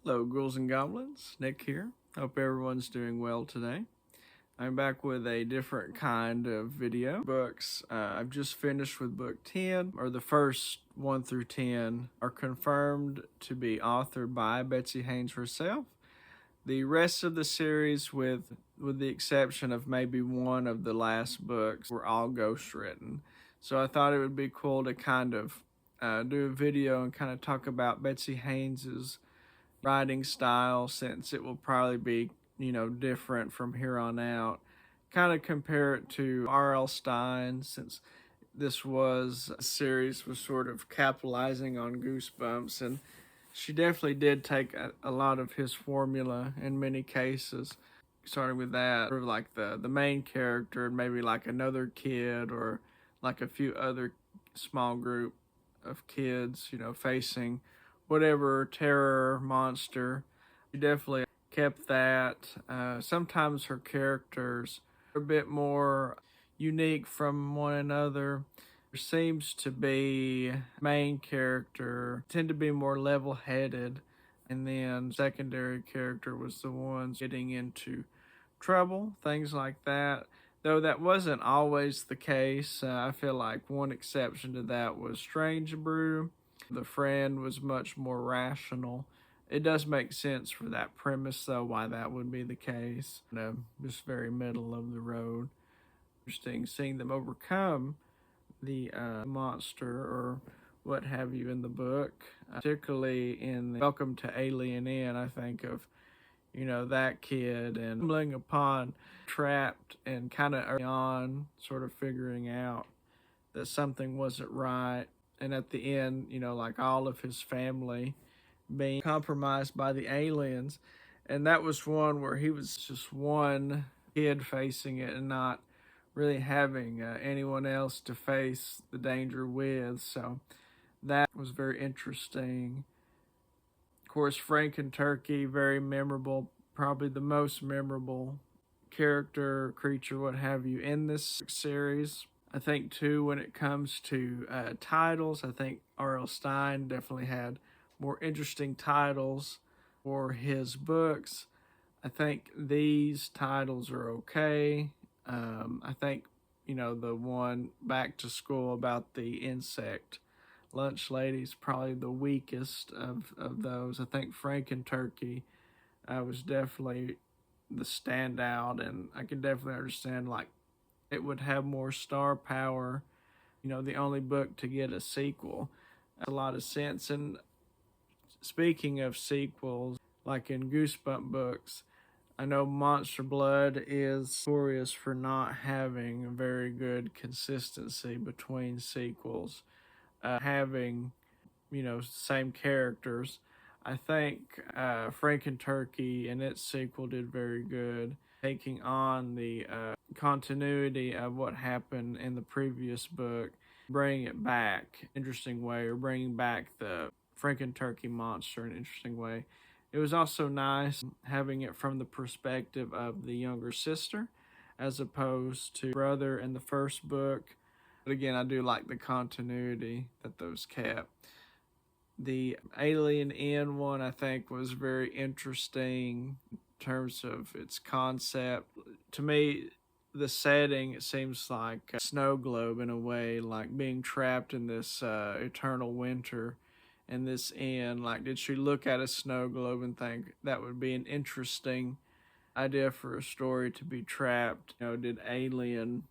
Hello, ghouls and goblins. Nick here. Hope everyone's doing well today. I'm back with a different kind of video. Books. I've just finished with book 10, or the first 1 through 10 are confirmed to be authored by Betsy Haynes herself. The rest of the series, with the exception of maybe one of the last books, were all ghostwritten. So I thought it would be cool to kind of do a video and kind of talk about Betsy Haynes's writing style, since it will probably be, different from here on out. Kind of compare it to R.L. Stein, since this was a series was sort of capitalizing on Goosebumps, and she definitely did take a lot of his formula in many cases, starting with that, sort of like the main character and maybe like another kid or like a few other small group of kids, facing whatever terror monster. She definitely kept that. Sometimes her characters are a bit more unique from one another. There seems to be main character tend to be more level-headed, and then secondary character was the ones getting into trouble, things like that. Though that wasn't always the case. I feel like one exception to that was Strange Brew. The friend was much more rational. It does make sense for that premise, though, why that would be the case. Just very middle of the road. Interesting seeing them overcome the monster or what have you in the book, particularly in the Welcome to Alien Inn. I think of that kid and stumbling upon trapped and kind of early on sort of figuring out that something wasn't right, and at the end, like all of his family being compromised by the aliens. And that was one where he was just one kid facing it and not really having anyone else to face the danger with. So that was very interesting. Of course, Frank and Turkey, very memorable, probably the most memorable character, creature, what have you, in this series. I think, too, when it comes to titles, I think R.L. Stein definitely had more interesting titles for his books. I think these titles are okay. I think, the one Back to School about the insect lunch lady is probably the weakest of those. I think Frank and Turkey was definitely the standout, and I can definitely understand, like, it would have more star power, the only book to get a sequel. A lot of sense. And speaking of sequels, like in Goosebump books, I know Monster Blood is notorious for not having a very good consistency between sequels, having, same characters. I think Frank and Turkey and its sequel did very good, taking on the continuity of what happened in the previous book, bringing it back interesting way, or bringing back the Frank and Turkey monster in an interesting way. It was also nice having it from the perspective of the younger sister as opposed to brother in the first book. But again, I do like the continuity that those kept. The Alien Inn one, I think, was very interesting in terms of its concept. To me, the setting, it seems like a snow globe in a way, like being trapped in this eternal winter in this inn. Like, did she look at a snow globe and think that would be an interesting idea for a story to be trapped? Did alien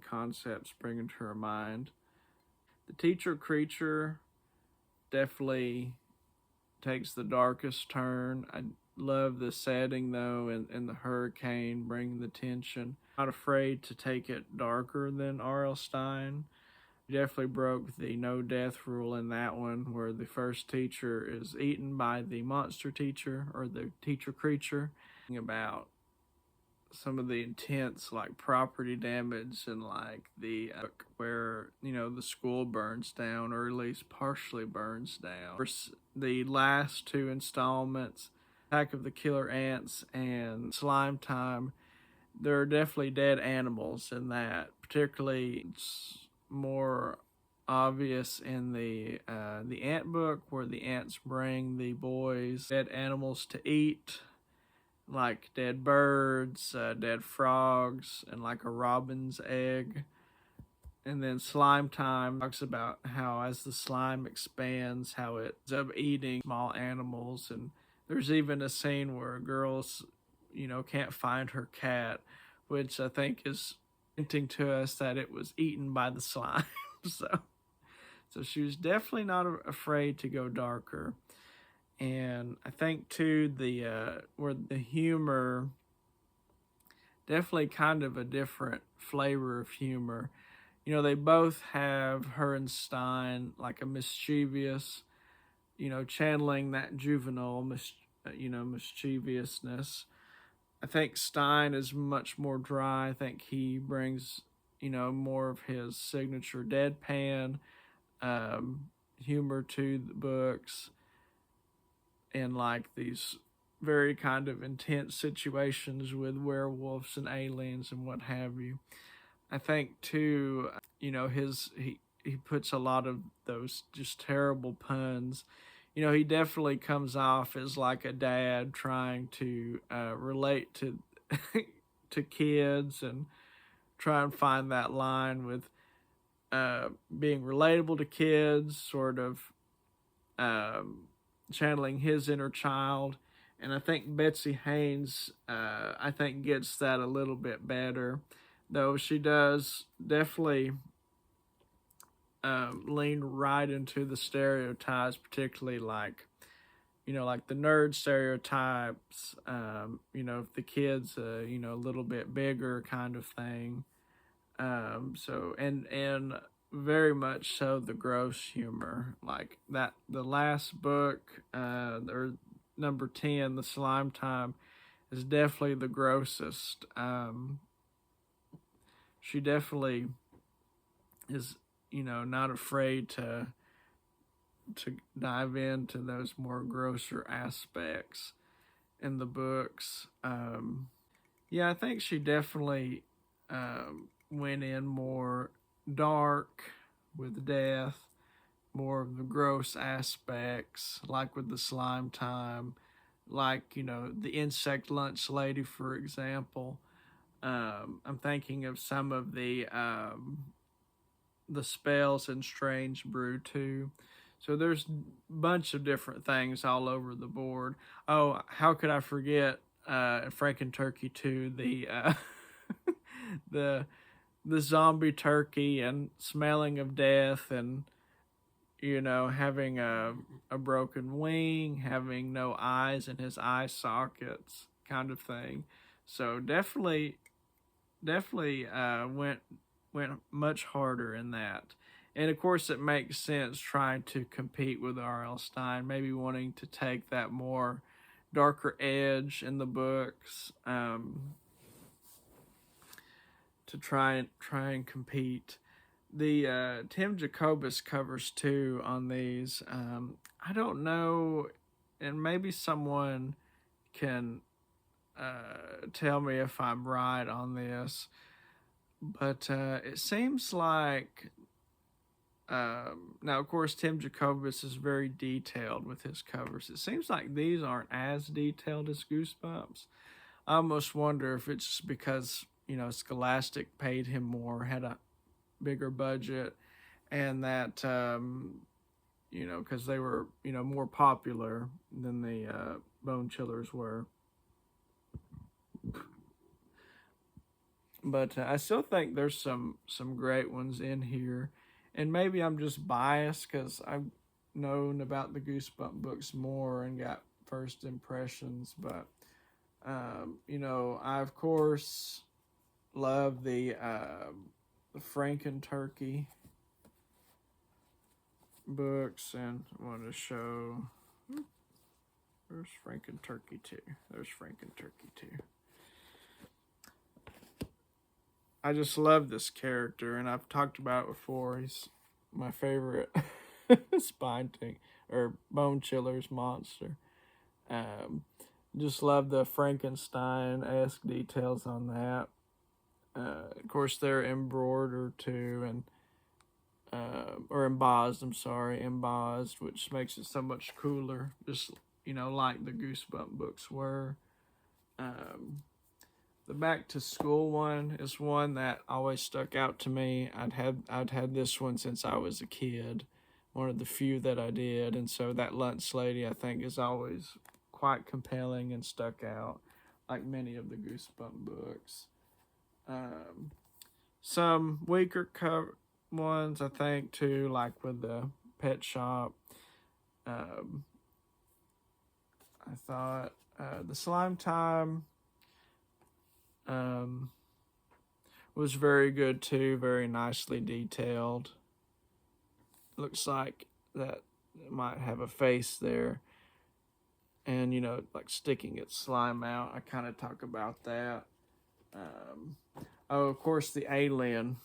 concepts bring into her mind? The teacher creature definitely takes the darkest turn. I love the setting, though, and the hurricane bringing the tension. Not afraid to take it darker than R.L. Stein. Definitely broke the no death rule in that one, where the first teacher is eaten by the monster teacher or the teacher creature. About some of the intense, like, property damage and like the where the school burns down, or at least partially burns down. The last two installments, Attack of the Killer Ants and Slime Time, there are definitely dead animals in that. Particularly, it's more obvious in the ant book, where the ants bring the boys dead animals to eat, like dead birds, dead frogs, and like a robin's egg. And then Slime Time talks about how as the slime expands, how it ends up eating small animals. And there's even a scene where a girl's, can't find her cat, which I think is hinting to us that it was eaten by the slime. So she was definitely not afraid to go darker. And I think too, where the humor, definitely kind of a different flavor of humor. They both have, her and Stein, like a mischievous, channeling that juvenile, mischievousness. I think Stein is much more dry. I think he brings, more of his signature deadpan humor to the books, and like these very kind of intense situations with werewolves and aliens and what have you. I think too, he puts a lot of those just terrible puns. He definitely comes off as like a dad trying to relate to to kids, and try and find that line with being relatable to kids, sort of channeling his inner child. And I think Betsy Haynes, I think, gets that a little bit better, though she does definitely lean right into the stereotypes, particularly like, like the nerd stereotypes, if the kid's, a little bit bigger kind of thing. So, and very much so the gross humor, like that, the last book, or number 10, the Slime Time, is definitely the grossest. She definitely is, not afraid to dive into those more grosser aspects in the books. Yeah, I think she definitely went in more dark with death, more of the gross aspects, like with the Slime Time, like, the insect lunch lady, for example. I'm thinking of some of the spells in Strange Brew too. So there's a bunch of different things all over the board. Oh, how could I forget Franken Turkey 2, the the zombie turkey, and smelling of death, and having a broken wing, having no eyes in his eye sockets, kind of thing. So definitely went much harder in that. And of course, it makes sense trying to compete with R.L. Stine, maybe wanting to take that more darker edge in the books, to try and compete. The Tim Jacobus covers too on these. I don't know, and maybe someone can tell me if I'm right on this, but it seems like, now of course Tim Jacobus is very detailed with his covers. It seems like these aren't as detailed as Goosebumps. I almost wonder if it's just because, Scholastic paid him more, had a bigger budget, and that, because they were, more popular than the Bone Chillers were. But I still think there's some great ones in here. And maybe I'm just biased because I've known about the Goosebump books more and got first impressions. But, I, of course, love the Franken Turkey books. And I want to show... There's Franken Turkey 2. There's Franken Turkey 2. I just love this character, and I've talked about it before. He's my favorite spine thing, or bone chillers monster. Just love the Frankenstein-esque details on that. Of course, they're embroidered too, and or embossed, I'm sorry, embossed, which makes it so much cooler, just, like the Goosebump books were. The Back to School one is one that always stuck out to me. I'd had this one since I was a kid, one of the few that I did, and so that Lunch Lady, I think, is always quite compelling and stuck out, like many of the Goosebump books. Some weaker ones, I think, too, like with the Pet Shop. I thought the Slime Time was very good too, very nicely detailed. Looks like that it might have a face there, and like sticking its slime out. I kind of talk about that. Oh, of course, the alien,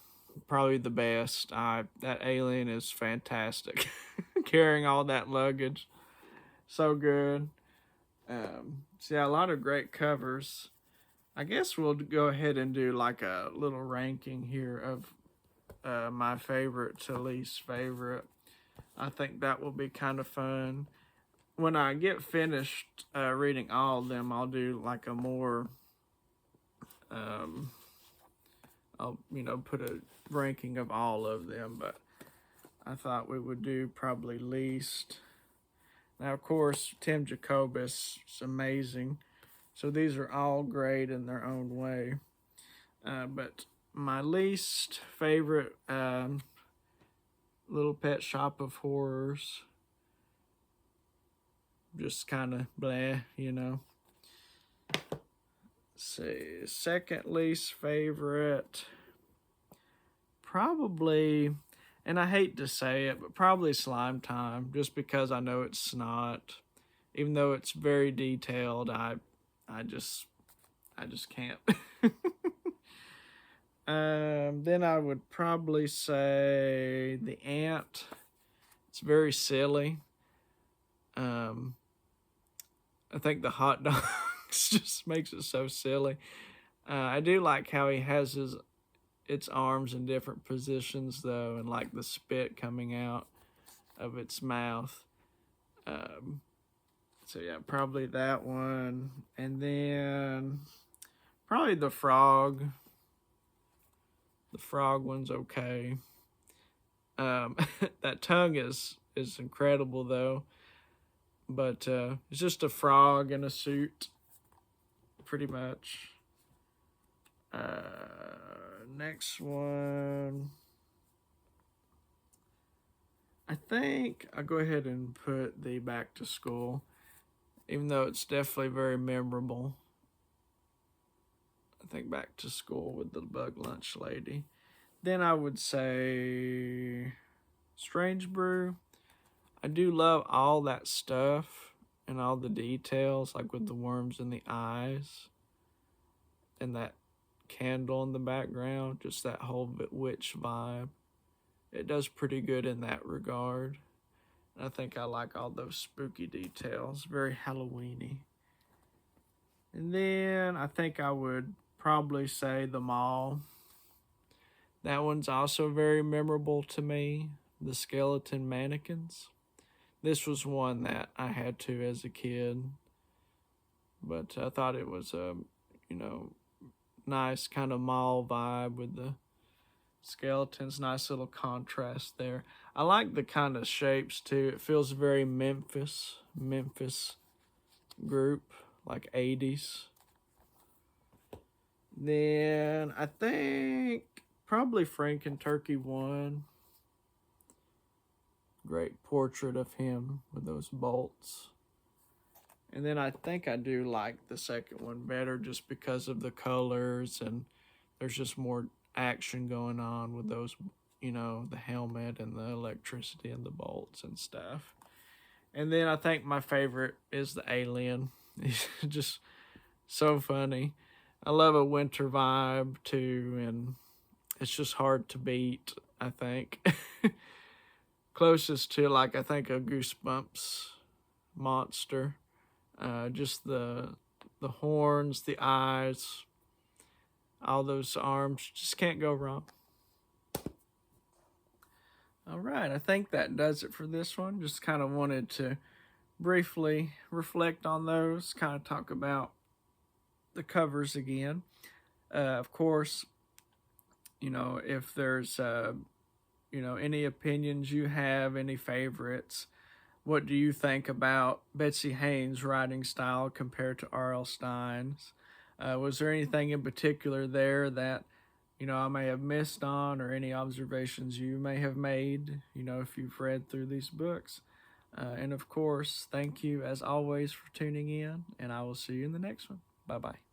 probably the best. That alien is fantastic. Carrying all that luggage, so good. So yeah, a lot of great covers. I guess we'll go ahead and do like a little ranking here of my favorite to least favorite. I think that will be kind of fun. When I get finished reading all of them, I'll do like a more, I'll, put a ranking of all of them, but I thought we would do probably least. Now, of course, Tim Jacobus is amazing. So these are all great in their own way. But my least favorite, Little Pet Shop of Horrors, just kind of bleh, See, second least favorite, probably, and I hate to say it, but probably Slime Time, just because I know it's not, even though it's very detailed, I just can't. Then I would probably say the Ant. It's very silly. I think the hot dogs just makes it so silly. I do like how he has its arms in different positions though, and like the spit coming out of its mouth. So yeah, probably that one. And then probably the frog. The frog one's okay. That tongue is incredible though. But it's just a frog in a suit, pretty much. Next one. I think I'll go ahead and put the Back to School, even though it's definitely very memorable. I think Back to School with the Bug Lunch Lady. Then I would say Strange Brew. I do love all that stuff and all the details, like with the worms in the eyes and that candle in the background, just that whole witch vibe. It does pretty good in that regard. And I think I like all those spooky details, very Halloween-y. And then I think I would probably say The Mall. That one's also very memorable to me, the skeleton mannequins. This was one that I had to as a kid, but I thought it was a, nice kind of mall vibe with the skeletons, nice little contrast there. I like the kind of shapes too. It feels very Memphis group, like 80s. Then I think probably Frank and Turkey 1. Great portrait of him with those bolts. And then I think I do like the second one better just because of the colors, and there's just more action going on with those, the helmet and the electricity and the bolts and stuff. And then I think my favorite is the alien. He's just so funny. I love a winter vibe too, and it's just hard to beat, I think. Closest to, I think a Goosebumps monster. Just the horns, the eyes, all those arms, just can't go wrong. All right, I think that does it for this one. Just kind of wanted to briefly reflect on those, kind of talk about the covers again. Of course, if there's, any opinions you have, any favorites, what do you think about Betsy Haynes' writing style compared to R.L. Stine's? Was there anything in particular there that, I may have missed on, or any observations you may have made, if you've read through these books? And of course, thank you as always for tuning in, and I will see you in the next one. Bye-bye.